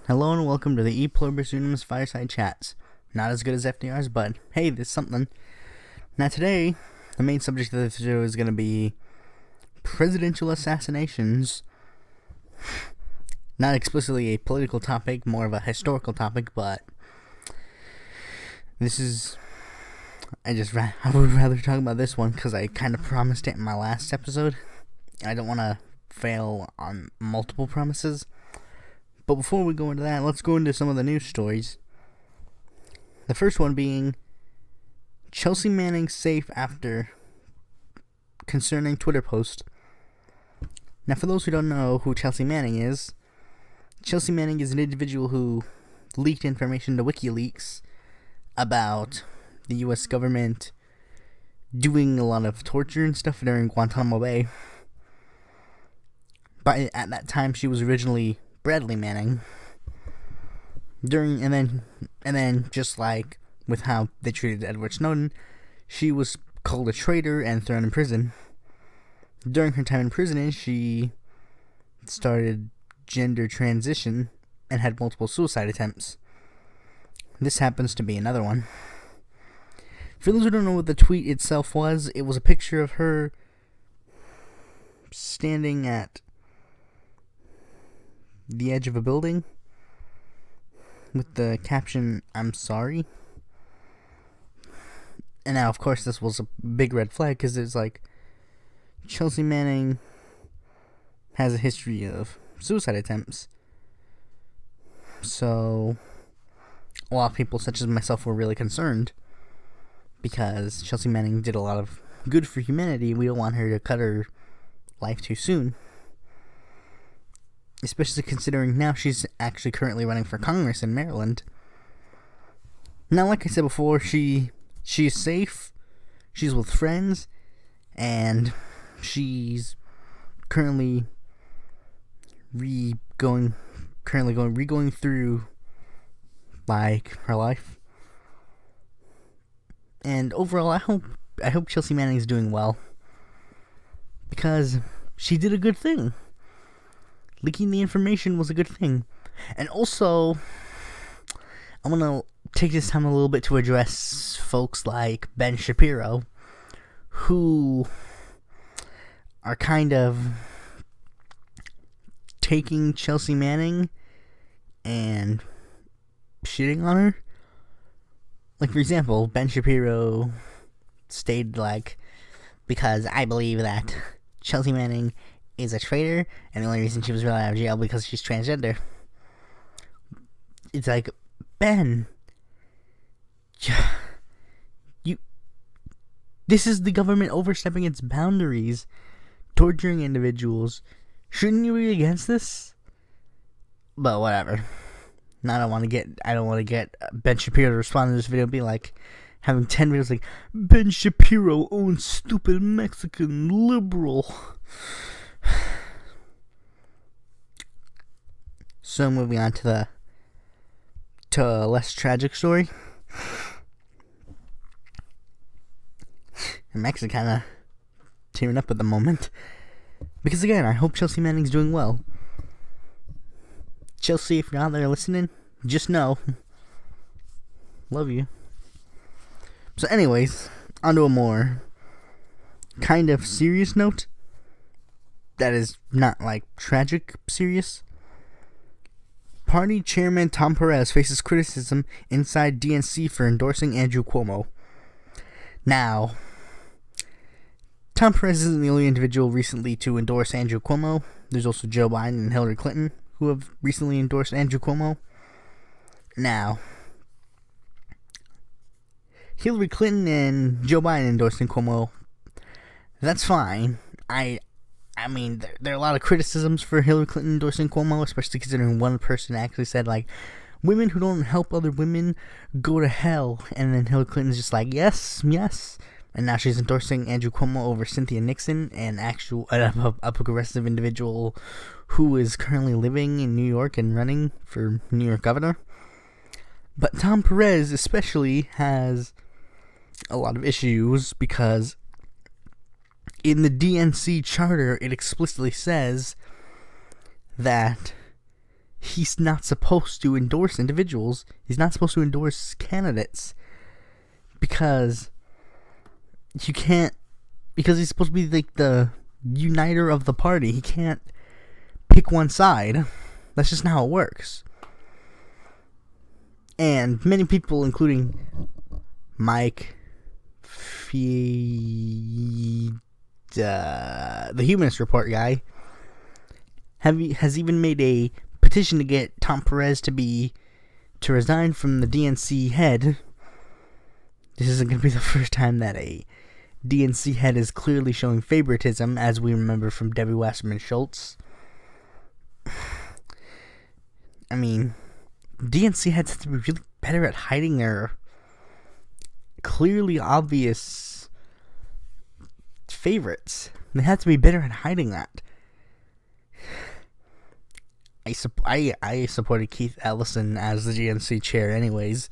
Hello and welcome to the Pluribus Unum's Fireside Chats. Not as good as FDR's, but hey, there's something. Now today, the main subject of this video is going to be presidential assassinations. Not explicitly a political topic, more of a historical topic, but this is... I would rather talk about this one because I kind of promised it in my last episode. I don't want to fail on multiple promises. But before we go into that, let's go into some of the news stories. The first one being Chelsea Manning safe after concerning Twitter post. Now, for those who don't know who Chelsea Manning is an individual who leaked information to WikiLeaks about the U.S. government doing a lot of torture and stuff during Guantanamo Bay. But at that time, she was originally Bradley Manning. And then just like with how they treated Edward Snowden, she was called a traitor and thrown in prison. During her time in prison, she started gender transition and had multiple suicide attempts. This happens to be another one. For those who don't know what the tweet itself was, it was a picture of her standing at the edge of a building with the caption, "I'm sorry." And now, of course, this was a big red flag because it's like Chelsea Manning has a history of suicide attempts. So a lot of people, such as myself, were really concerned because Chelsea Manning did a lot of good for humanity. We don't want her to cut her life too soon. Especially considering now she's actually currently running for Congress in Maryland. Now, like I said before, she's safe, she's with friends, and she's currently going through like her life. And overall, I hope Chelsea Manning is doing well because she did a good thing. Leaking the information was a good thing. And also, I want to take this time a little bit to address folks like Ben Shapiro, who are kind of taking Chelsea Manning and shitting on her. Like, for example, Ben Shapiro stated, like, because I believe that Chelsea Manning is a traitor, and the only reason she was really out of jail because she's transgender. It's like, Ben, this is the government overstepping its boundaries, torturing individuals. Shouldn't you be against this? But whatever. Now I don't want to get Ben Shapiro to respond to this video and be like, having 10 videos like, Ben Shapiro owns stupid Mexican liberal. So moving on to a less tragic story. I'm actually kind of tearing up at the moment because again, I hope Chelsea Manning's doing well. Chelsea, if you're out there listening, just know, love you. So anyways, onto a more kind of serious note. That is not like tragic serious. Party chairman Tom Perez faces criticism inside DNC for endorsing Andrew Cuomo. Now, Tom Perez isn't the only individual recently to endorse Andrew Cuomo. There's also Joe Biden and Hillary Clinton who have recently endorsed Andrew Cuomo. Now, Hillary Clinton and Joe Biden endorsing Cuomo, that's fine. I mean, there are a lot of criticisms for Hillary Clinton endorsing Cuomo, especially considering one person actually said, like, women who don't help other women go to hell. And then Hillary Clinton's just like, yes. And now she's endorsing Andrew Cuomo over Cynthia Nixon, a progressive individual who is currently living in New York and running for New York governor. But Tom Perez especially has a lot of issues because in the DNC charter, it explicitly says that he's not supposed to endorse individuals. He's not supposed to endorse candidates because you can't. Because he's supposed to be like the uniter of the party. He can't pick one side. That's just not how it works. And many people, including Mike, the Humanist Report guy, has even made a petition to get Tom Perez to resign from the DNC head. This isn't going to be the first time that a DNC head is clearly showing favoritism, as we remember from Debbie Wasserman Schultz. I mean, DNC heads have to be really better at hiding their clearly obvious favorites. They have to be better at hiding that. I supported Keith Ellison as the DNC chair anyways.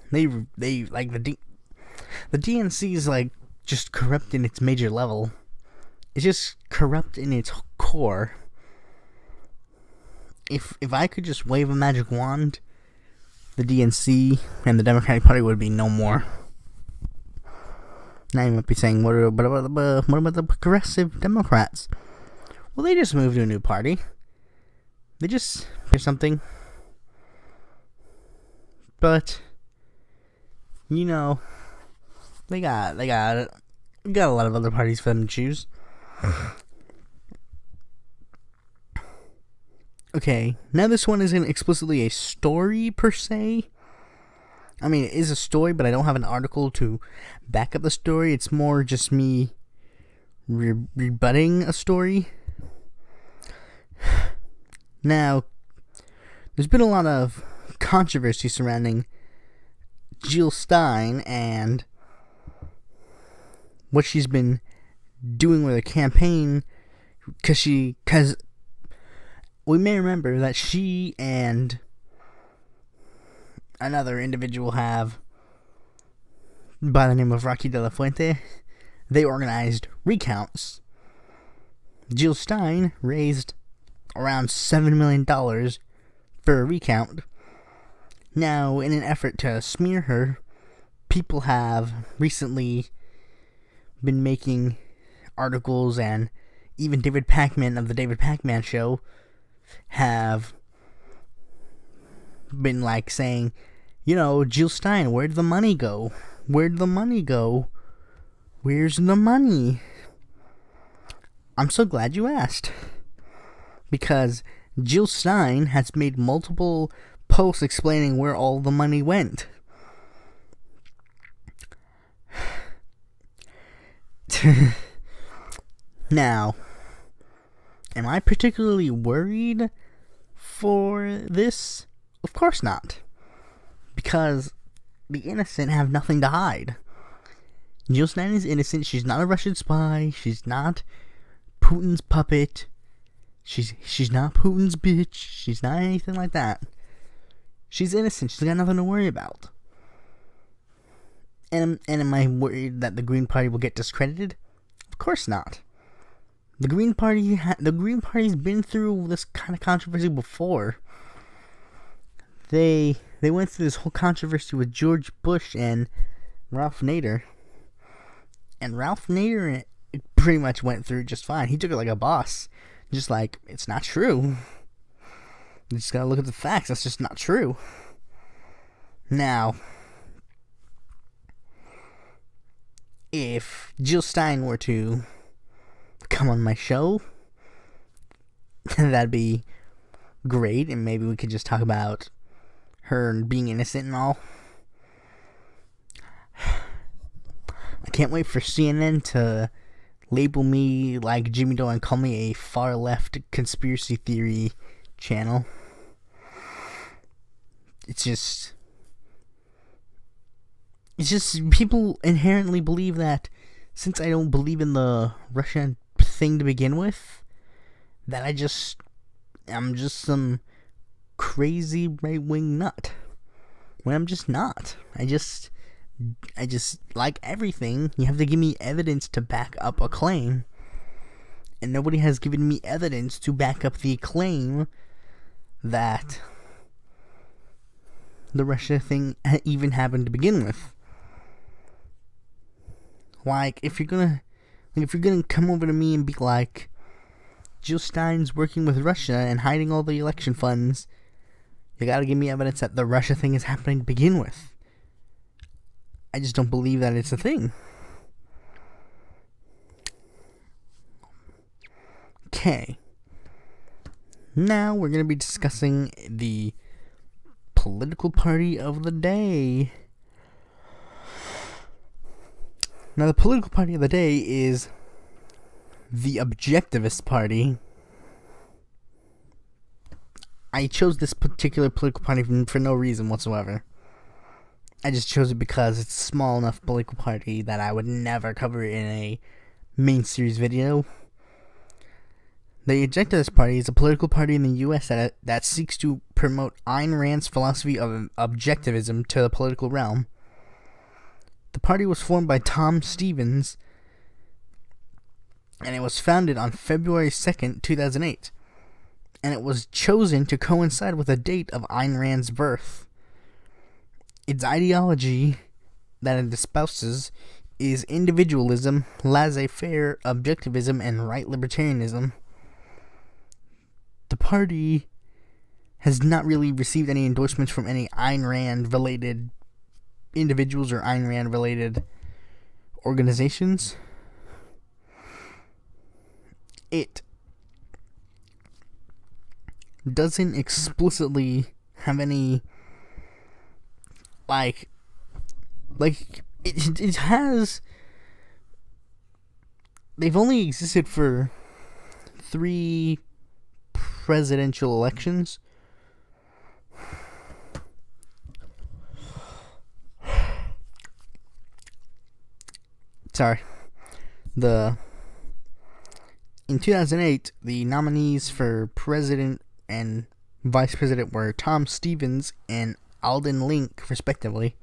They like the DNC is like just corrupt in its major level. It's just corrupt in its core. If I could just wave a magic wand, the DNC and the Democratic Party would be no more. Now you might be saying, what about the progressive Democrats? Well, they just moved to a new party. They just did something. But you know, they got a lot of other parties for them to choose. Okay, now this one isn't explicitly a story per se. I mean, it is a story, but I don't have an article to back up the story. It's more just me rebutting a story. Now, there's been a lot of controversy surrounding Jill Stein and what she's been doing with her campaign, because we may remember that she and another individual have, by the name of Rocky De La Fuente, they organized recounts. Jill Stein raised around $7 million for a recount. Now, in an effort to smear her, people have recently been making articles, and even David Pakman of the David Pakman Show have been like saying, you know, Jill Stein, where'd the money go? Where'd the money go? Where's the money? I'm so glad you asked, because Jill Stein has made multiple posts explaining where all the money went. Now, am I particularly worried for this? Of course not, because the innocent have nothing to hide. Jill Stein is innocent. She's not a Russian spy. She's not Putin's puppet. She's not Putin's bitch. She's not anything like that. She's innocent. She's got nothing to worry about. And am I worried that the Green Party will get discredited? Of course not. The Green Party's been through this kind of controversy before. They went through this whole controversy with George Bush and Ralph Nader. And Ralph Nader pretty much went through just fine. He took it like a boss. Just like, it's not true. You just gotta look at the facts. That's just not true. Now, if Jill Stein were to come on my show, that'd be great, and maybe we could just talk about her being innocent and all. I can't wait for CNN to label me like Jimmy Dore and call me a far-left conspiracy theory channel. It's just people inherently believe that since I don't believe in the Russian thing to begin with, that I'm just some crazy right-wing nut, when I'm just not. I just like everything, you have to give me evidence to back up a claim. And nobody has given me evidence to back up the claim that the Russia thing even happened to begin with. Like, if you're gonna come over to me and be like, Jill Stein's working with Russia and hiding all the election funds, you gotta give me evidence that the Russia thing is happening to begin with. I just don't believe that it's a thing. Okay. Now we're going to be discussing the political party of the day. Now, the political party of the day is the Objectivist Party. I chose this particular political party for no reason whatsoever. I just chose it because it's a small enough political party that I would never cover it in a main series video. The Objectivist Party is a political party in the U.S. that seeks to promote Ayn Rand's philosophy of objectivism to the political realm. The party was formed by Tom Stevens, and it was founded on February 2nd, 2008. And it was chosen to coincide with the date of Ayn Rand's birth. Its ideology that it espouses is individualism, laissez-faire objectivism, and right libertarianism. The party has not really received any endorsements from any Ayn Rand-related individuals or Ayn Rand-related organizations. It doesn't explicitly have any, it has, they've only existed for 3 presidential elections. In 2008, the nominees for president and vice president were Tom Stevens and Alden Link, respectively.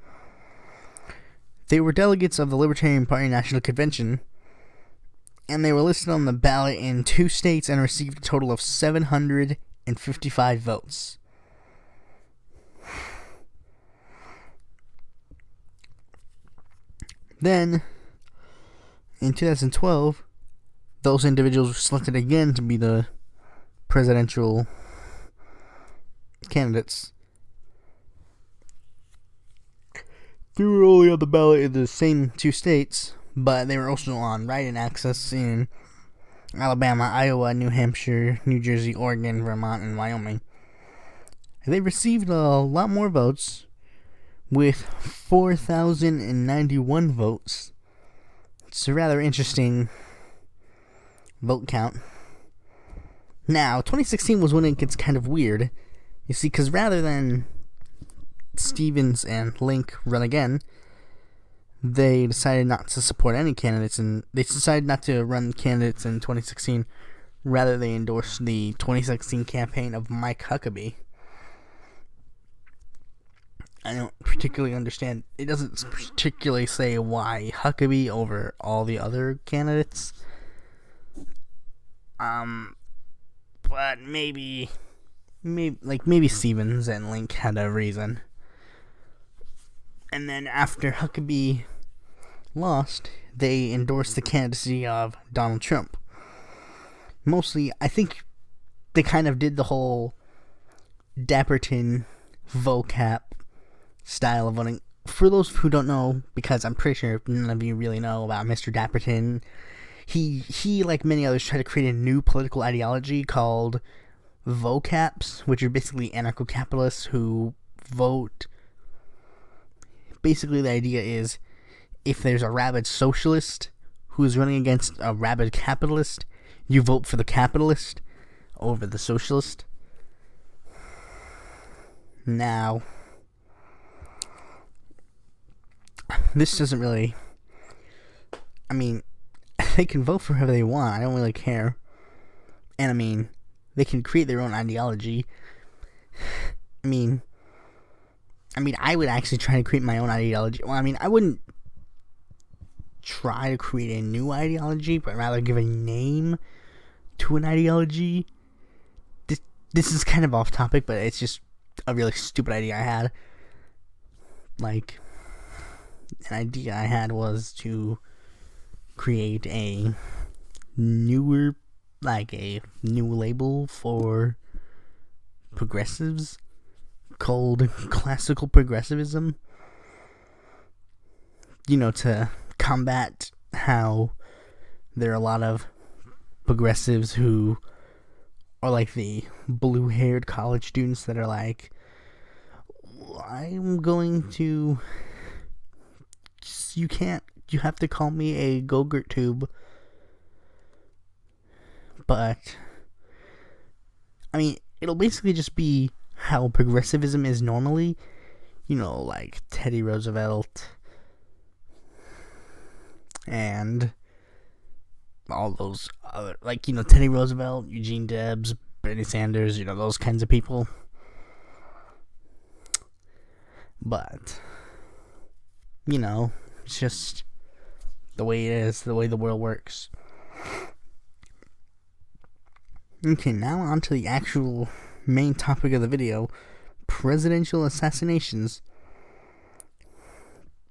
They were delegates of the Libertarian Party National Convention, and they were listed on the ballot in 2 states and received a total of 755 votes. Then, in 2012, those individuals were selected again to be the presidential candidates. They were only on the ballot in the same 2 states, but they were also on write-in access in Alabama, Iowa, New Hampshire, New Jersey, Oregon, Vermont, and Wyoming. They received a lot more votes, with 4,091 votes. It's a rather interesting vote count. Now, 2016 was when it gets kind of weird. You see, because rather than Stevens and Link run again, they decided not to support any candidates, and they decided not to run candidates in 2016. Rather, they endorsed the 2016 campaign of Mike Huckabee. I don't particularly understand. It doesn't particularly say why Huckabee over all the other candidates. But maybe Stevens and Link had a reason. And then after Huckabee lost, they endorsed the candidacy of Donald Trump. Mostly, I think they kind of did the whole Dapperton vocab style of voting. For those who don't know, because I'm pretty sure none of you really know about Mr. Dapperton, he like many others, tried to create a new political ideology called vocaps, which are basically anarcho-capitalists who vote. Basically, the idea is, if there's a rabid socialist who's running against a rabid capitalist, you vote for the capitalist over the socialist. Now, this doesn't really, they can vote for whoever they want. I don't really care. And they can create their own ideology. I would actually try to create my own ideology. Well, I wouldn't try to create a new ideology, but rather give a name to an ideology. This is kind of off topic, but it's just a really stupid idea I had. Like, an idea I had was to create a new label for progressives called classical progressivism. To combat how there are a lot of progressives who are like the blue-haired college students that are like, I'm going to... You have to call me a Go-Gurt tube. But, I mean, it'll basically just be how progressivism is normally. Like Teddy Roosevelt and all those other, Teddy Roosevelt, Eugene Debs, Bernie Sanders, those kinds of people. But, it's just the way it is, the way the world works. Okay, now on to the actual main topic of the video, presidential assassinations.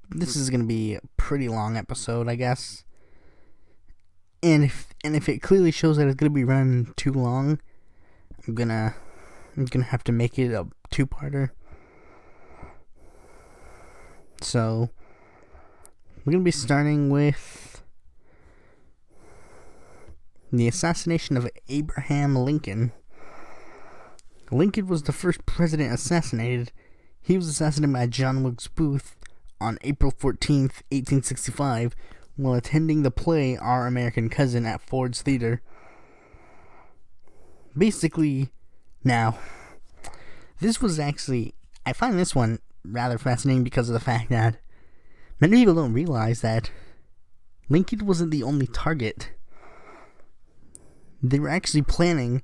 This is going to be a pretty long episode, I guess. And if it clearly shows that it's going to be running too long, I'm gonna have to make it a two-parter. So, we're going to be starting with the assassination of Abraham Lincoln. Lincoln was the first president assassinated. He was assassinated by John Wilkes Booth on April 14th, 1865, while attending the play Our American Cousin at Ford's Theater. Basically, now, this was actually... I find this one rather fascinating because of the fact that many people don't realize that Lincoln wasn't the only target. They were actually planning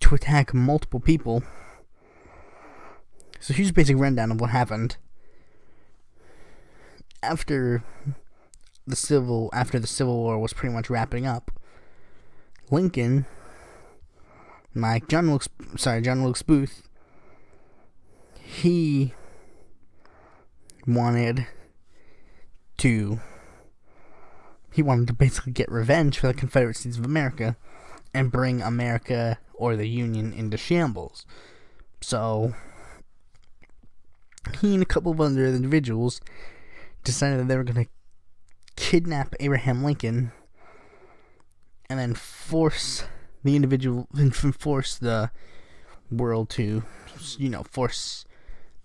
to attack multiple people. So here's a basic rundown of what happened. After the Civil War was pretty much wrapping up, Lincoln, John Wilkes Booth, he wanted to basically get revenge for the Confederate States of America and bring America or the Union into shambles. So he and a couple of other individuals decided that they were going to kidnap Abraham Lincoln and then force the world to, force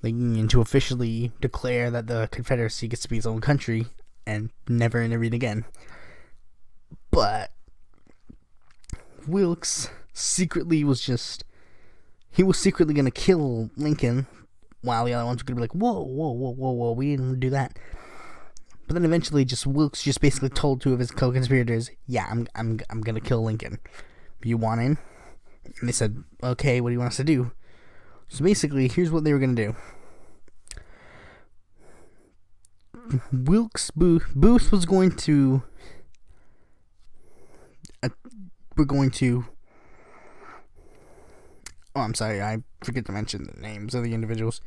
the Union to officially declare that the Confederacy gets to be its own country and never intervene again. But Wilkes secretly was going to kill Lincoln, while the other ones were going to be like, whoa, we didn't do that. But then eventually, Wilkes just basically told two of his co-conspirators, yeah, I'm going to kill Lincoln. You want in? And they said, okay, what do you want us to do? So basically, here's what they were going to do. Booth was going to... Oh, I'm sorry, I forget to mention the names of the individuals.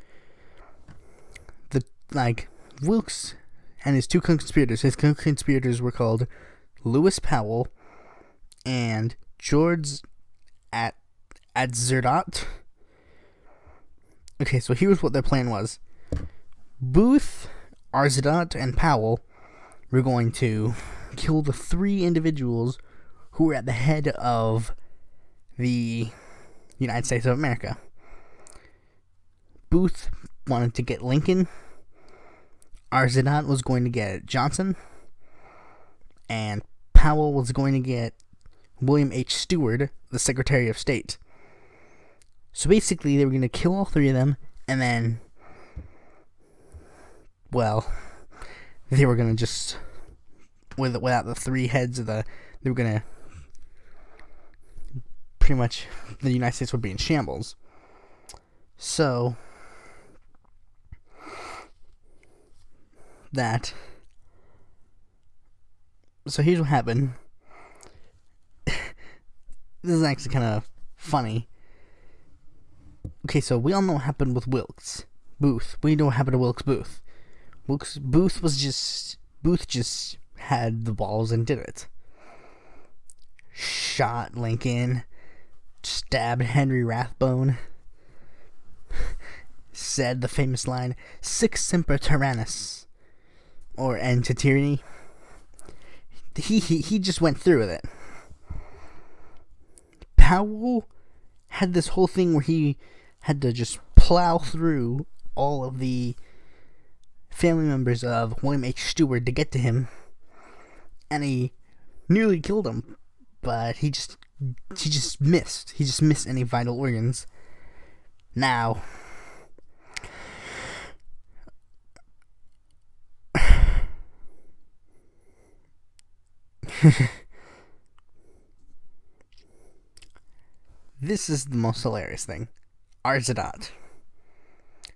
Wilkes and his two co-conspirators were called Lewis Powell and George Atzerodt. Okay, so here's what their plan was. Booth, Atzerodt, and Powell were going to kill the three individuals who were at the head of the United States of America. Booth wanted to get Lincoln. Atzerodt was going to get Johnson. And Powell was going to get William H. Stewart, the Secretary of State. So basically, they were going to kill all three of them, and then, well, they were going to just, without the three heads they were going to, pretty much, the United States would be in shambles. So here's what happened. this is actually kind of funny. Okay, so we all know what happened with Wilkes Booth. We know what happened to Wilkes Booth. Booth just had the balls and did it. Shot Lincoln, stabbed Henry Rathbone, said the famous line, "Sic semper tyrannis," or "end to tyranny." He just went through with it. Powell had this whole thing where he had to just plow through all of the family members of William H. Stewart to get to him, and he nearly killed him, but he just missed. He just missed any vital organs. Now, this is the most hilarious thing. Arzadat.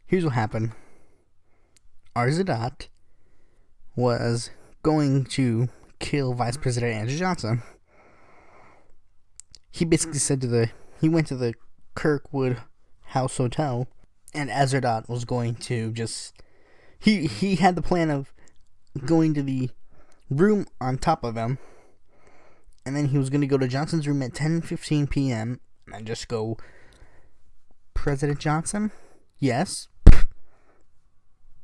Here's what happened. Arzadat was going to kill Vice President Andrew Johnson. He basically he went to the Kirkwood House Hotel, and Arzadat was going to he had the plan of going to the room on top of him, and then he was going to go to Johnson's room at 10:15 p.m. and just go, "President Johnson? Yes.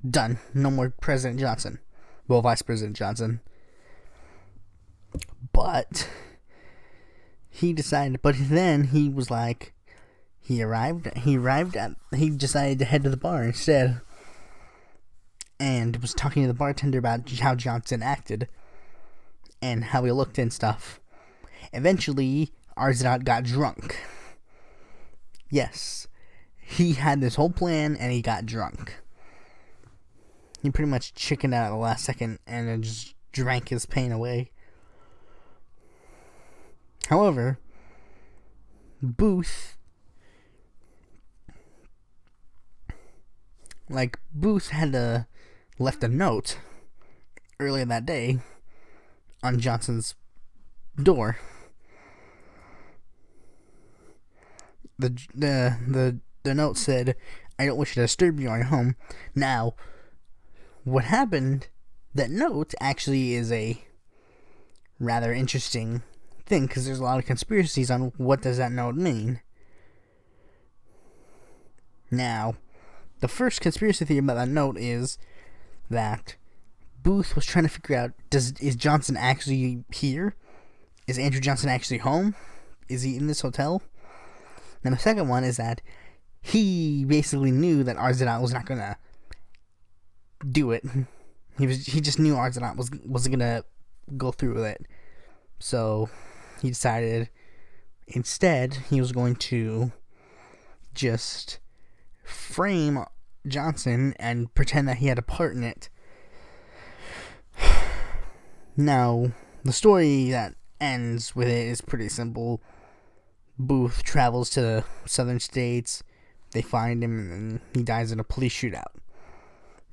Done. No more President Johnson. Well, Vice President Johnson." But he then he was like, he decided to head to the bar instead, and was talking to the bartender about how Johnson acted and how he looked and stuff. Eventually, Arzadat got drunk. Yes, he had this whole plan and he got drunk. He pretty much chickened out at the last second and then just drank his pain away. However, Booth had left a note earlier that day on Johnson's door. The note said, "I don't wish to disturb you on your home." Now, what happened? That note actually is a rather interesting thing, because there's a lot of conspiracies on what does that note mean. Now, the first conspiracy theory about that note is that Booth was trying to figure out, is Johnson actually here? Is Andrew Johnson actually home? Is he in this hotel? And the second one is that he basically knew that Arzadat was not gonna do it. He just knew Arzadat wasn't gonna go through with it. So he decided instead he was going to just frame Johnson and pretend that he had a part in it. Now, the story that ends with it is pretty simple. Booth travels to the southern states. They find him, and he dies in a police shootout.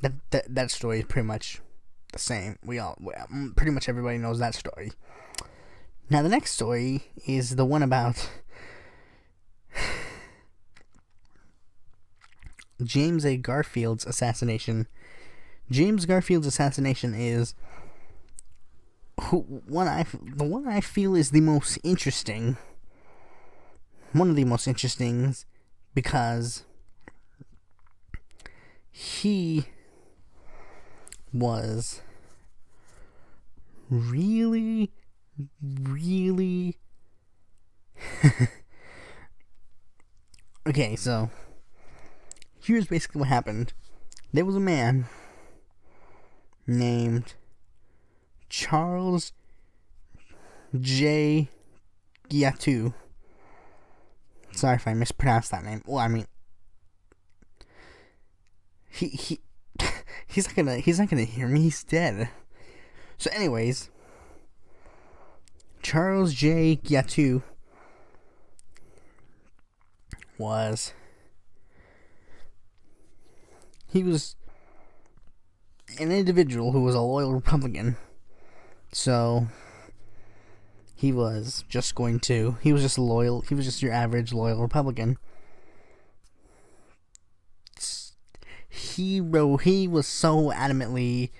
That story is pretty much the same. Pretty much everybody knows that story. Now, the next story is the one about James A. Garfield's assassination. James Garfield's assassination is the one I feel is the most interesting. One of the most interesting, because he was really okay, so here's basically what happened. There was a man named Charles J. Giatu. Sorry if I mispronounced that name. Well, I mean, he's not gonna hear me. He's dead. So, anyways, Charles J. Giatu was an individual who was a loyal Republican. So he was just loyal. He was just your average loyal Republican. He was so adamantly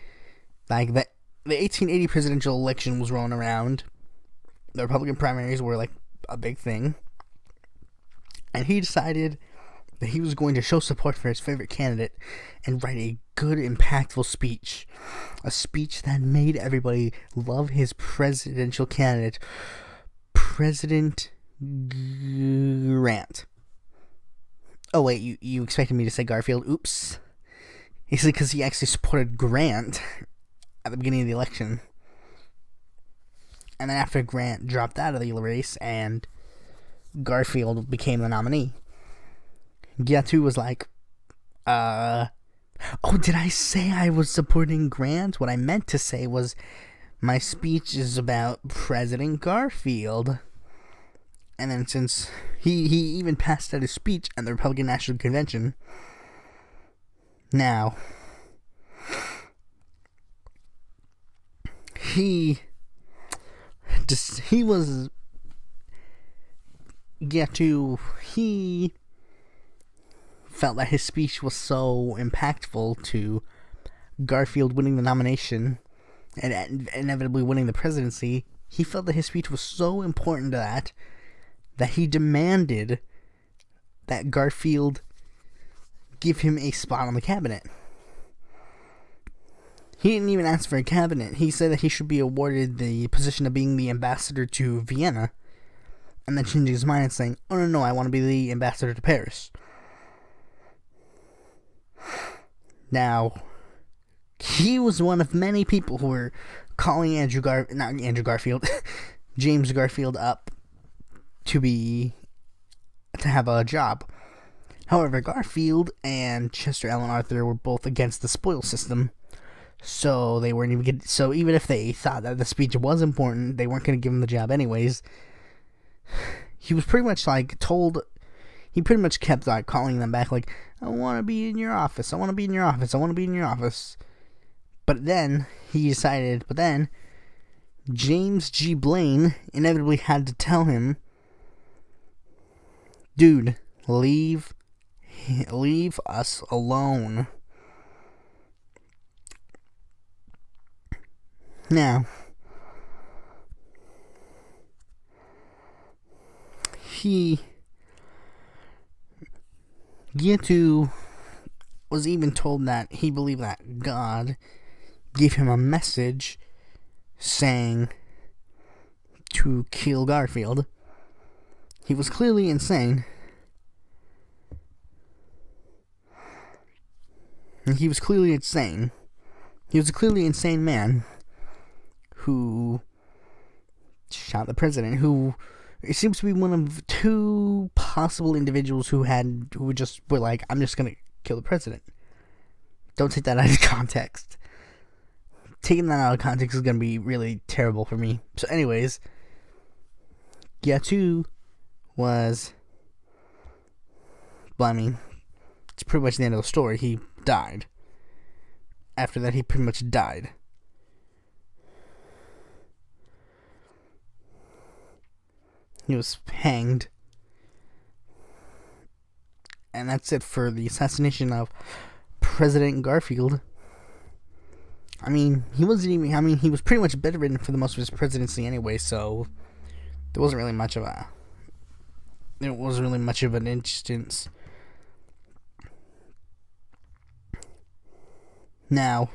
like that. The 1880 presidential election was rolling around. The Republican primaries were like a big thing, and he decided that he was going to show support for his favorite candidate and write a good, impactful speech. A speech that made everybody love his presidential candidate, President Grant. Oh, wait, you expected me to say Garfield? Oops. It's because he actually supported Grant at the beginning of the election. And then after Grant dropped out of the race and Garfield became the nominee, Gyatt was like, oh, did I say I was supporting Grant? What I meant to say was my speech is about President Garfield. And then since he even passed out his speech at the Republican National Convention, now he felt that his speech was so impactful to Garfield winning the nomination and inevitably winning the presidency. He felt that his speech was so important to that he demanded that Garfield give him a spot on the cabinet. He didn't even ask for a cabinet. He said that he should be awarded the position of being the ambassador to Vienna, and then changing his mind and saying, oh no, I want to be the ambassador to Paris. Now, he was one of many people who were calling James Garfield up to have a job. However, Garfield and Chester Alan Arthur were both against the spoil system, so they weren't even so even if they thought that the speech was important, they weren't going to give him the job anyways. He was pretty much he pretty much kept calling them back like, I want to be in your office, I want to be in your office, I want to be in your office. But then James G. Blaine inevitably had to tell him, dude, leave us alone. Now, Gyatt was even told that he believed that God gave him a message saying to kill Garfield. He was clearly insane. He was a clearly insane man who shot the president, who it seems to be one of two possible individuals who just were like, I'm just gonna kill the president. Don't take that out of context. Taking that out of context is gonna be really terrible for me. So anyways, Gyatt was, well, I mean, it's pretty much the end of the story. He died. After that, he pretty much died. He was hanged. And that's it for the assassination of President Garfield. I mean, he was pretty much bedridden for the most of his presidency anyway, so there wasn't really much of an instance. Now,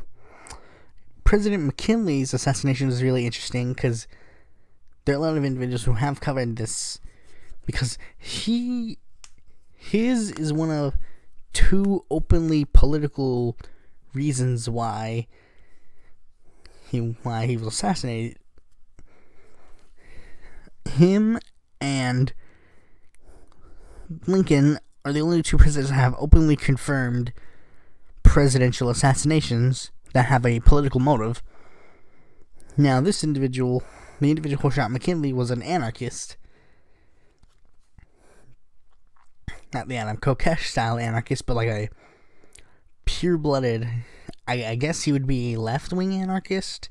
President McKinley's assassination was really interesting because there are a lot of individuals who have covered this, because his is one of two openly political reasons why he was assassinated. Him and Lincoln are the only two presidents that have openly confirmed presidential assassinations that have a political motive. Now, the individual who shot McKinley was an anarchist. Not the Adam Kokesh style anarchist, but like a pure-blooded, I guess he would be a left-wing anarchist.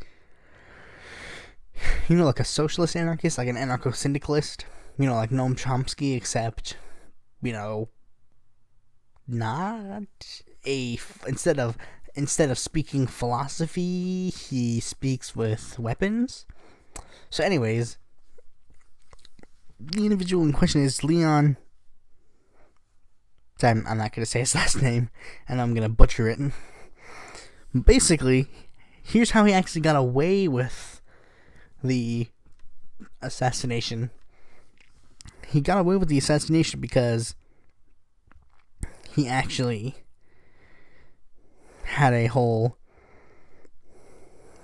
like a socialist anarchist, like an anarcho-syndicalist, like Noam Chomsky, except, not instead of speaking philosophy, he speaks with weapons. So anyways, the individual in question is Leon. I'm not going to say his last name, and I'm going to butcher it. Basically, here's how he actually got away with the assassination. He got away with the assassination because he actually had a whole,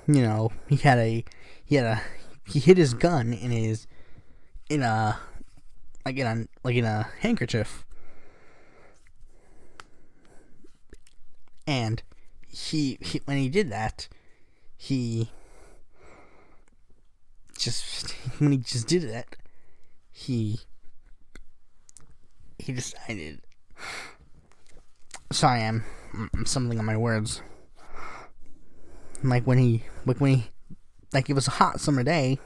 he hid his gun in a handkerchief, and he when he did that, he decided. Sorry, I'm stumbling on my words. Like when he, it was a hot summer day.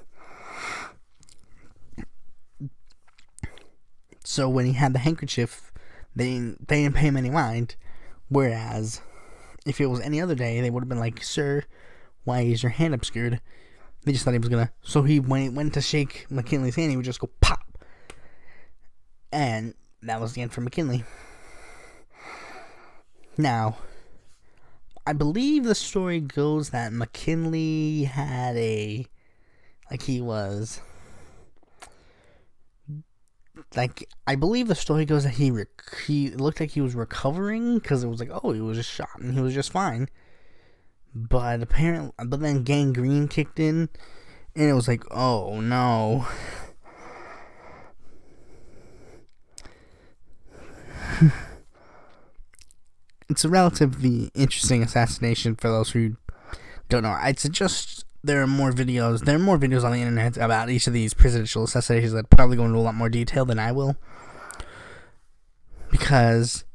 So when he had the handkerchief, they didn't pay him any mind. Whereas, if it was any other day, they would have been like, "Sir, why is your hand obscured?" They just thought he was gonna. So when he went to shake McKinley's hand, he would just go pop, and that was the end for McKinley. Now, I believe the story goes that McKinley had I believe the story goes that he looked like he was recovering, because it was like, oh, he was just shot and he was just fine. But then gangrene kicked in, and it was like, oh no. It's a relatively interesting assassination for those who don't know. I'd suggest there are more videos on the internet about each of these presidential assassinations that probably go into a lot more detail than I will, because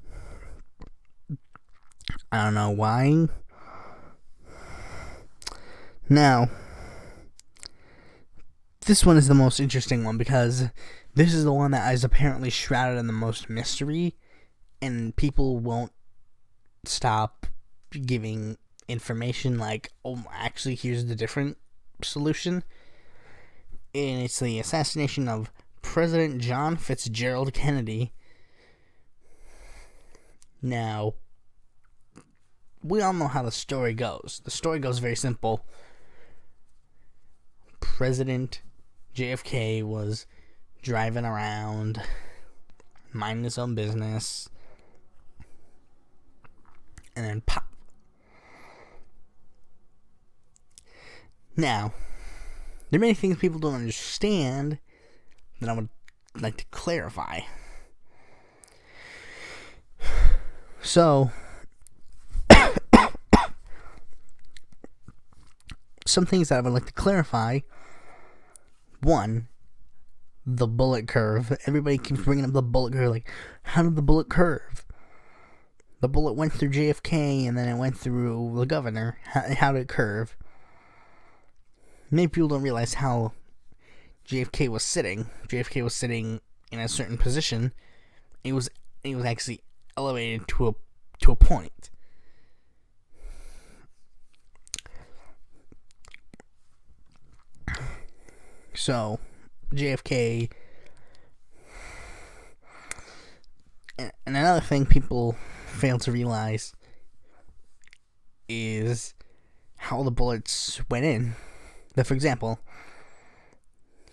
I don't know why. Now, this one is the most interesting one, because this is the one that is apparently shrouded in the most mystery, and people won't stop giving information like, oh, actually, here's the different solution. And it's the assassination of President John Fitzgerald Kennedy. Now, we all know how the story goes. The story goes very simple. President JFK was driving around, minding his own business, and then pop. Now, there are many things people don't understand that I would like to clarify. So, some things that I would like to clarify. One, the bullet curve. Everybody keeps bringing up the bullet curve. Like, how did the bullet curve? The bullet went through JFK and then it went through the governor. How did it curve? Many people don't realize how JFK was sitting. JFK was sitting in a certain position. It was actually elevated to a point. So, JFK. And another thing people fail to realize is how the bullets went in. For example,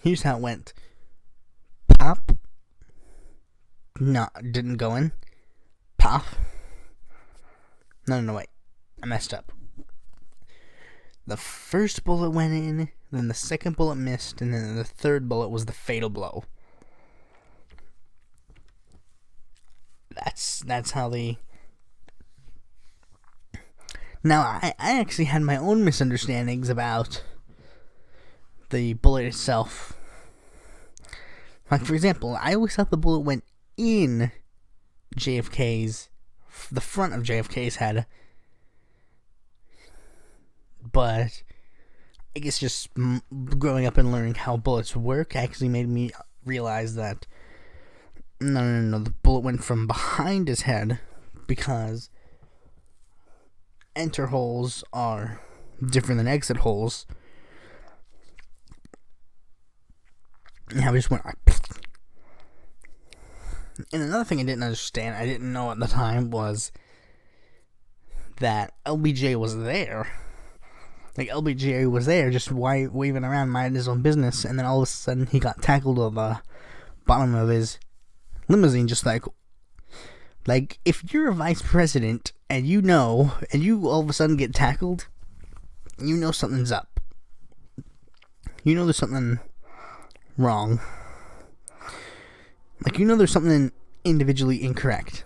here's how it went. Pop. No, didn't go in. Pop. No, wait. I messed up. The first bullet went in, then the second bullet missed, and then the third bullet was the fatal blow. That's how the... Now, I actually had my own misunderstandings about the bullet itself. Like, for example, I always thought the bullet went in the front of JFK's head. But I guess just growing up and learning how bullets work actually made me realize that no, the bullet went from behind his head, because enter holes are different than exit holes. And I just went like, and another thing I didn't know at the time, was that LBJ was there. Like, LBJ was there, just waving around, minding his own business, and then all of a sudden he got tackled on the bottom of his limousine, just like, if you're a vice president, and you all of a sudden get tackled, you know something's up. You know there's something wrong. Like, you know there's something individually incorrect.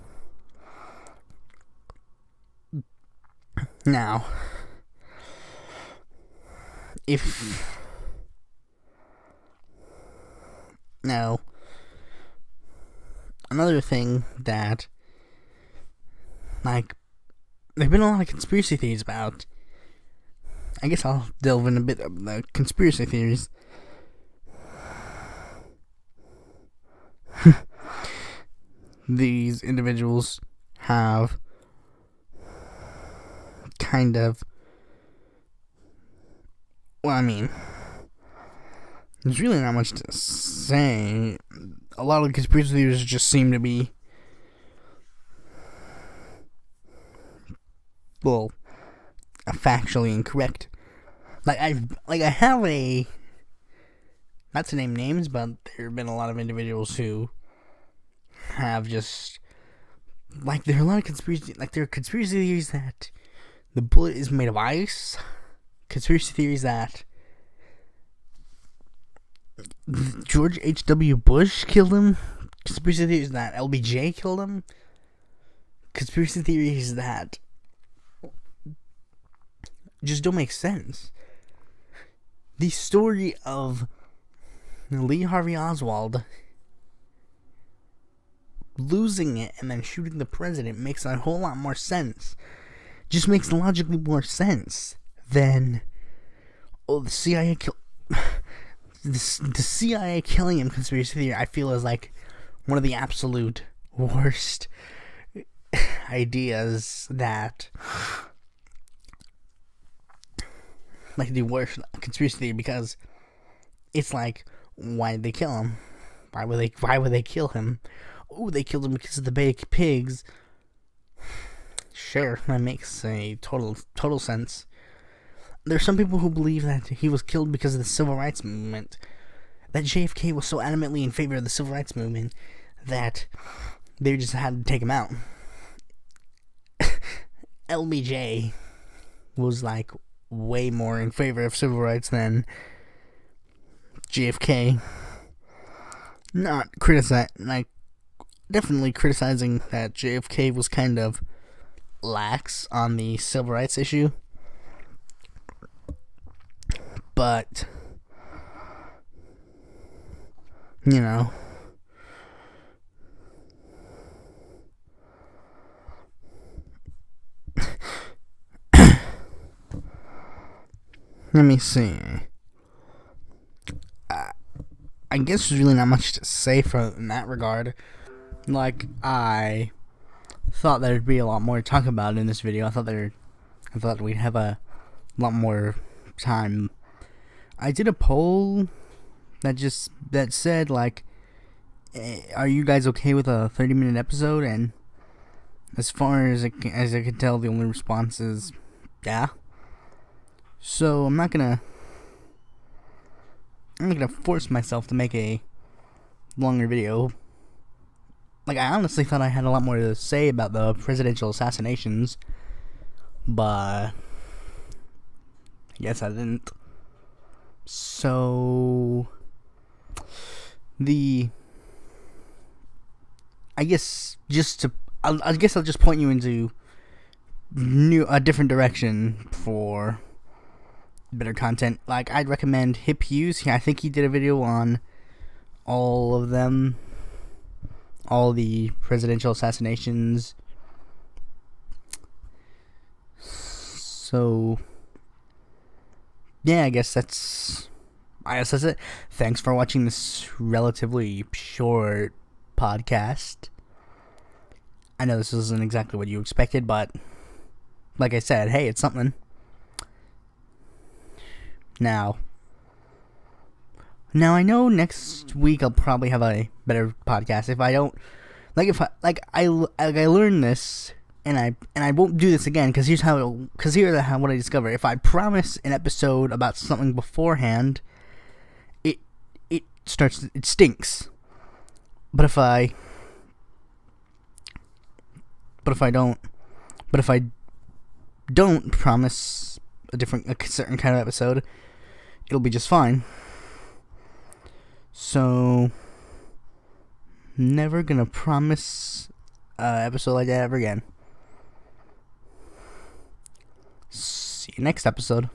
Now, another thing that, like, there've been a lot of conspiracy theories about. I guess I'll delve in a bit of the conspiracy theories. These individuals have kind of, well, I mean, there's really not much to say. A lot of the conspiracy theories just seem to be, well, factually incorrect. Like, I have a, not to name names, but there have been a lot of individuals who have just, like, there are a lot of there are conspiracy theories that the bullet is made of ice, conspiracy theories that George H.W. Bush killed him, conspiracy theories that LBJ killed him, conspiracy theories that just don't make sense. The story of Lee Harvey Oswald losing it and then shooting the president makes a whole lot more sense. Just makes logically more sense than, the CIA the CIA killing him conspiracy theory. I feel is like one of the absolute worst ideas that, like, the worst conspiracy theory, because it's like, why did they kill him? Why would they kill him? Oh, they killed him because of the baked pigs. Sure, that makes a total sense. There's some people who believe that he was killed because of the civil rights movement. That JFK was so adamantly in favor of the civil rights movement that they just had to take him out. LBJ was, like, way more in favor of civil rights than JFK. Not definitely criticizing that JFK was kind of lax on the civil rights issue. But, you know, let me see. I guess there's really not much to say in that regard. Like, I thought there'd be a lot more to talk about in this video. I thought we'd have a lot more time. I did a poll that said, like, are you guys okay with a 30-minute episode? And as far as I can tell, the only response is yeah. So I'm not gonna force myself to make a longer video. Like, I honestly thought I had a lot more to say about the presidential assassinations, but I guess I didn't. So, I guess I'll just point you into a different direction for better content. Like, I'd recommend Hip Hughes. I think he did a video on all of them, all the presidential assassinations. So yeah, I guess that's it. Thanks for watching this relatively short podcast. I know this isn't exactly what you expected, but like I said, hey, it's something. Now I know next week I'll probably have a better podcast. If I don't, I learned this, and I won't do this again, because here's what I discovered. If I promise an episode about something beforehand, it stinks. But if I don't promise a certain kind of episode, it'll be just fine. So, never gonna promise an episode like that ever again. See you next episode.